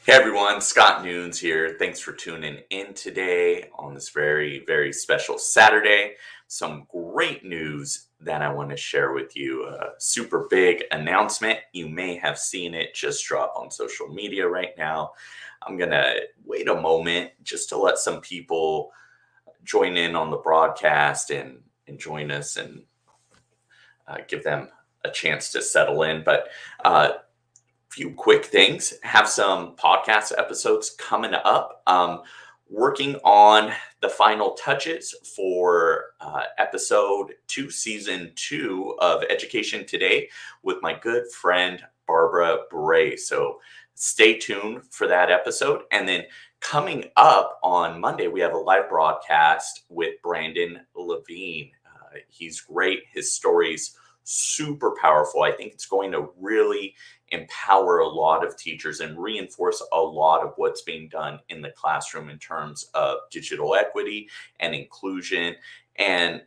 Hey everyone, Scott Noons here. Thanks for tuning in today on this very, very special Saturday. Some great news that I want to share with you. A super big announcement. You may have seen it just drop on social media right now. I'm going to wait a moment just to let some people join in on the broadcast and join us and give them a chance to settle in. But few quick things. Have some podcast episodes coming up. Working on the final touches for episode 2, season 2 of Education Today with my good friend Barbara Bray. So stay tuned for that episode. And then coming up on Monday, we have a live broadcast with Brandon Levine. He's great. His story's super powerful. I think it's going to really empower a lot of teachers and reinforce a lot of what's being done in the classroom in terms of digital equity and inclusion and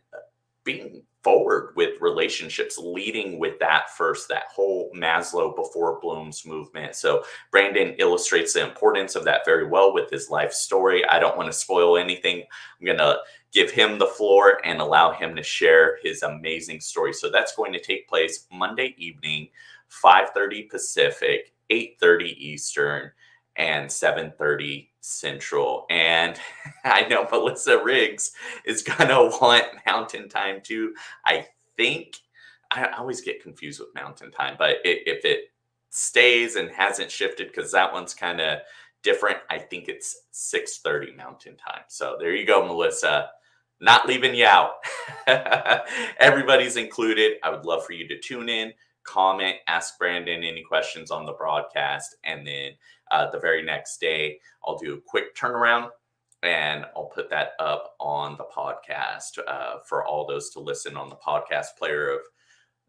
being forward with relationships, leading with that first, that whole Maslow before Bloom's movement. So Brandon illustrates the importance of that very well with his life story. I don't want to spoil anything. I'm going to give him the floor and allow him to share his amazing story. So that's going to take place Monday evening, 5:30 Pacific, 8:30 Eastern, and 7:30 Central. And I know Melissa Riggs is going to want Mountain Time too. I think I always get confused with Mountain Time, but if it stays and hasn't shifted, because that one's kind of different, I think it's 6:30 Mountain Time. So there you go, Melissa. Not leaving you out. Everybody's included. I would love for you to tune in, comment, ask Brandon any questions on the broadcast, and then the very next day, I'll do a quick turnaround and I'll put that up on the podcast for all those to listen on the podcast player of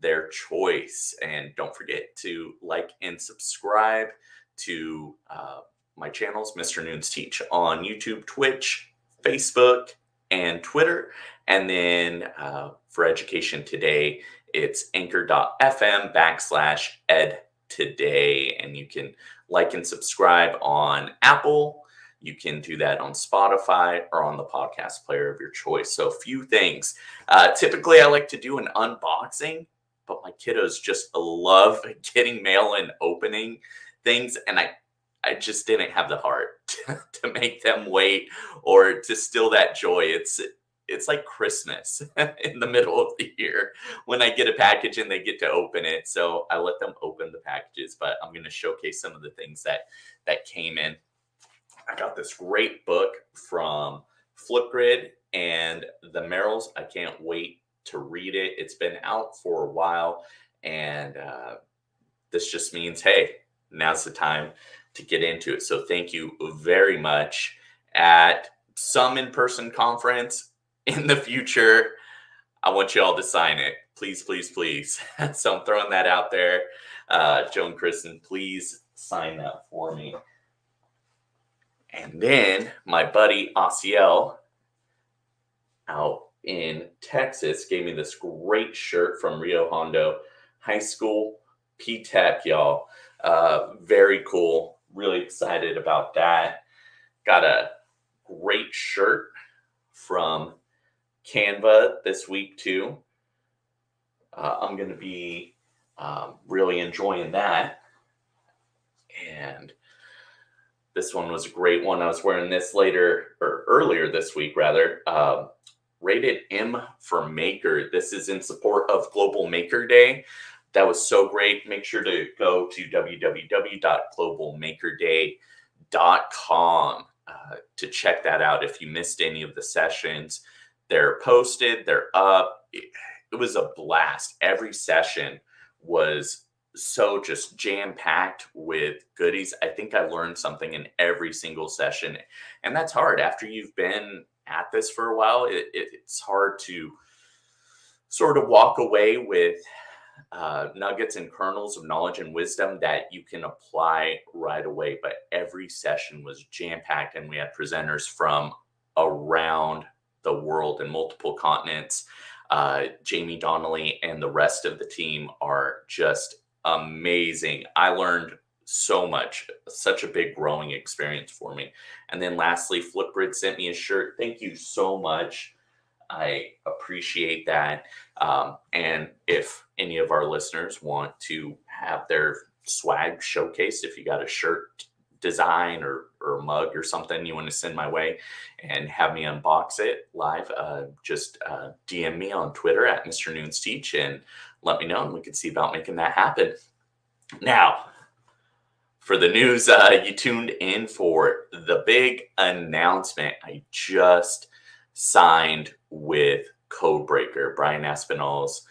their choice. And don't forget to like and subscribe to my channels, Mr. Noons Teach, on YouTube, Twitch, Facebook, and Twitter. And then for Education Today, it's anchor.fm/edtoday. And you can like and subscribe on Apple. You can do that on Spotify or on the podcast player of your choice. So a few things. Typically, I like to do an unboxing, but my kiddos just love getting mail and opening things. And I just didn't have the heart to make them wait or to steal that joy. It's like Christmas in the middle of the year when I get a package and they get to open it. So I let them open the packages, but I'm going to showcase some of the things that came in. I got this great book from Flipgrid and the Merrills. I can't wait to read it. It's been out for a while, and this just means, hey, now's the time to get into it. So thank you very much. At some in-person conference in the future, I want you all to sign it. Please, please, please. So I'm throwing that out there. Joan Kristen, please sign that for me. And then my buddy Asiel out in Texas gave me this great shirt from Rio Hondo High School, P-Tech, y'all. Very cool. Really excited about that. Got a great shirt from Canva this week too. I'm going to be really enjoying that. And this one was a great one. I was wearing this earlier this week, rather. Rated M for Maker. This is in support of Global Maker Day. That was so great. Make sure to go to www.globalmakerday.com to check that out. If you missed any of the sessions, they're posted, they're up. It was a blast. Every session was so just jam-packed with goodies. I think I learned something in every single session. And that's hard. After you've been at this for a while, it's hard to sort of walk away with nuggets and kernels of knowledge and wisdom that you can apply right away. But every session was jam-packed, and we had presenters from around the world and multiple continents. Jamie Donnelly and the rest of the team are just amazing. I learned so much. Such a big growing experience for me. And then lastly, Flipgrid sent me a shirt. Thank you so much. I appreciate that. And if any of our listeners want to have their swag showcased, if you got a shirt design or a mug or something you want to send my way and have me unbox it live, just DM me on Twitter at Mr. Noons Teach and let me know, and we can see about making that happen. Now, for the news, you tuned in for the big announcement. I just signed with Codebreaker, Brian Aspinall's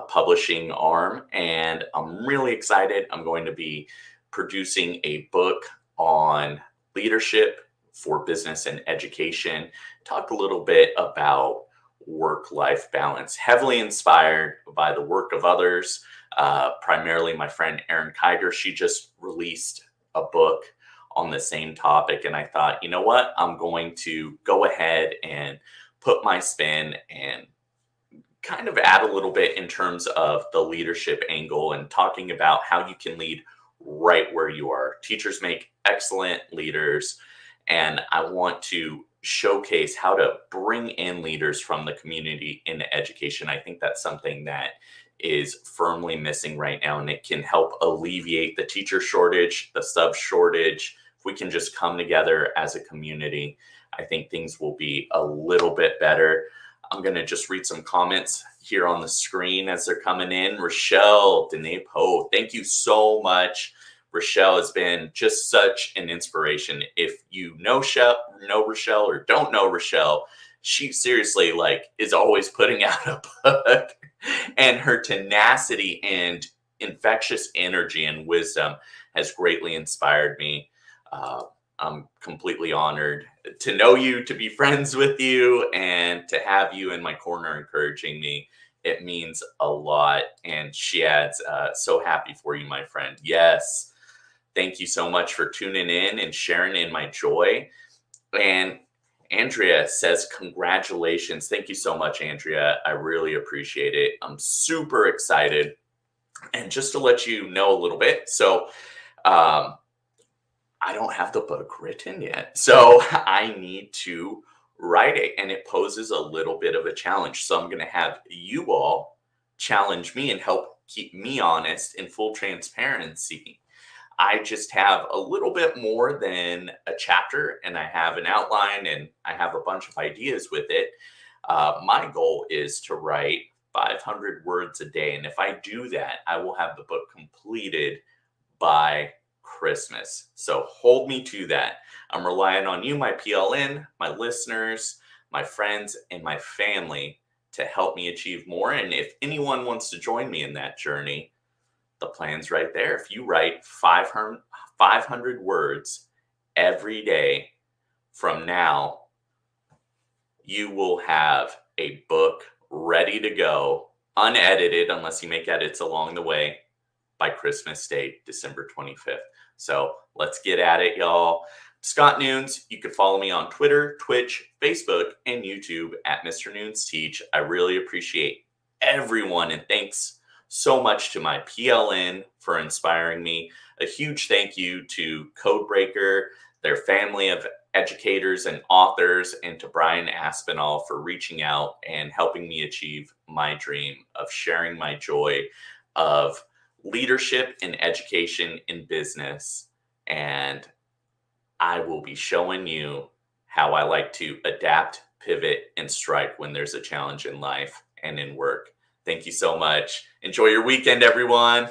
publishing arm, and I'm really excited. I'm going to be producing a book on leadership for business and education. Talk a little bit about work-life balance, heavily inspired by the work of others. Primarily my friend Erin Kiger. She just released a book on the same topic. And I thought, you know what? I'm going to go ahead and put my spin and kind of add a little bit in terms of the leadership angle and talking about how you can lead right where you are. Teachers make excellent leaders. And I want to showcase how to bring in leaders from the community into education. I think that's something that is firmly missing right now, and it can help alleviate the teacher shortage, the sub shortage. If we can just come together as a community, I think things will be a little bit better. I'm going to just read some comments here on the screen as they're coming in. Rochelle Dene Poe, thank you so much. Rochelle has been just such an inspiration. If you know Rochelle or don't know Rochelle, she seriously is always putting out a book, and her tenacity and infectious energy and wisdom has greatly inspired me. I'm completely honored to know you, to be friends with you, and to have you in my corner encouraging me. It means a lot. And she adds, so happy for you, my friend. Yes. Thank you so much for tuning in and sharing in my joy. And Andrea says, congratulations. Thank you so much, Andrea. I really appreciate it. I'm super excited. And just to let you know a little bit, so I don't have the book written yet. So I need to write it, and it poses a little bit of a challenge. So I'm going to have you all challenge me and help keep me honest in full transparency. I just have a little bit more than a chapter, and I have an outline, and I have a bunch of ideas with it. My goal is to write 500 words a day. And if I do that, I will have the book completed by Christmas. So hold me to that. I'm relying on you, my PLN, my listeners, my friends, and my family to help me achieve more. And if anyone wants to join me in that journey, the plan's right there. If you write 500 words every day from now, you will have a book ready to go, unedited, unless you make edits along the way, by Christmas Day, December 25th. So let's get at it, y'all. Scott Noons. You can follow me on Twitter, Twitch, Facebook, and YouTube at Mr. Noons Teach. I really appreciate everyone, and thanks so much to my PLN for inspiring me. A huge thank you to Codebreaker, their family of educators and authors, and to Brian Aspinall for reaching out and helping me achieve my dream of sharing my joy of leadership in education in business. And I will be showing you how I like to adapt, pivot, and strike when there's a challenge in life and in work. Thank you so much. Enjoy your weekend, everyone.